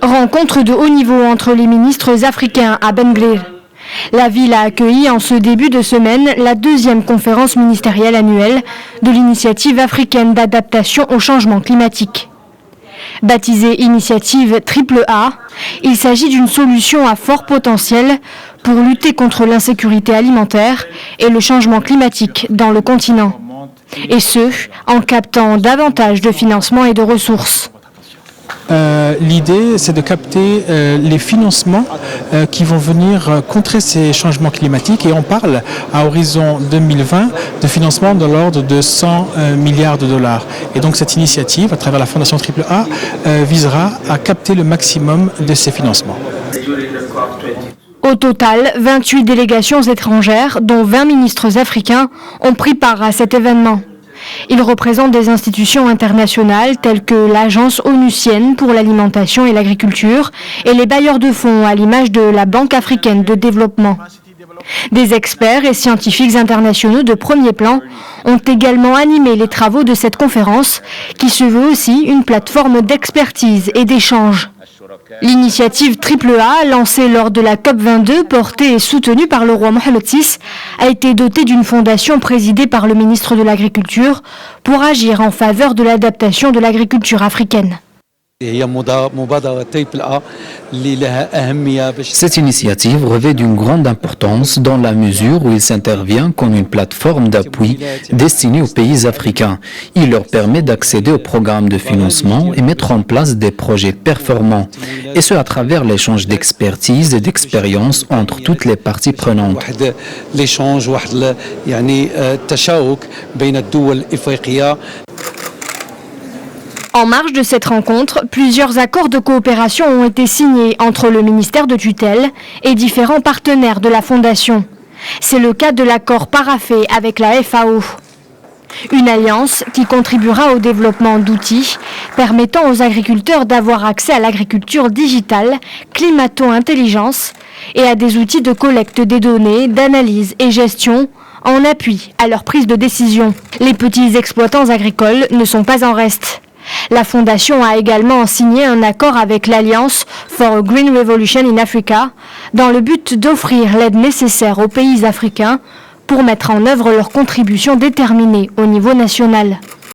Rencontre de haut niveau entre les ministres africains à Benglir. La ville a accueilli en ce début de semaine la deuxième conférence ministérielle annuelle de l'initiative africaine d'adaptation au changement climatique. Baptisée initiative AAA, il s'agit d'une solution à fort potentiel pour lutter contre l'insécurité alimentaire et le changement climatique dans le continent. Et ce, en captant davantage de financements et de ressources. L'idée, c'est de capter les financements qui vont venir contrer ces changements climatiques et on parle à horizon 2020 de financement de l'ordre de 100 milliards de dollars. Et donc cette initiative, à travers la Fondation AAA, visera à capter le maximum de ces financements. Au total, 28 délégations étrangères, dont 20 ministres africains, ont pris part à cet événement. Ils représentent des institutions internationales telles que l'Agence onusienne pour l'alimentation et l'agriculture et les bailleurs de fonds à l'image de la Banque africaine de développement. Des experts et scientifiques internationaux de premier plan ont également animé les travaux de cette conférence qui se veut aussi une plateforme d'expertise et d'échange. L'initiative AAA, lancée lors de la COP22, portée et soutenue par le roi Mohammed VI, a été dotée d'une fondation présidée par le ministre de l'Agriculture pour agir en faveur de l'adaptation de l'agriculture africaine. Cette initiative revêt d'une grande importance dans la mesure où il s'intervient comme une plateforme d'appui destinée aux pays africains. Il leur permet d'accéder aux programmes de financement et mettre en place des projets performants, et ce à travers l'échange d'expertise et d'expérience entre toutes les parties prenantes. En marge de cette rencontre, plusieurs accords de coopération ont été signés entre le ministère de tutelle et différents partenaires de la Fondation. C'est le cas de l'accord paraphé avec la FAO. Une alliance qui contribuera au développement d'outils permettant aux agriculteurs d'avoir accès à l'agriculture digitale, climato-intelligence et à des outils de collecte des données, d'analyse et gestion en appui à leur prise de décision. Les petits exploitants agricoles ne sont pas en reste. La Fondation a également signé un accord avec l'Alliance for a Green Revolution in Africa dans le but d'offrir l'aide nécessaire aux pays africains pour mettre en œuvre leurs contributions déterminées au niveau national.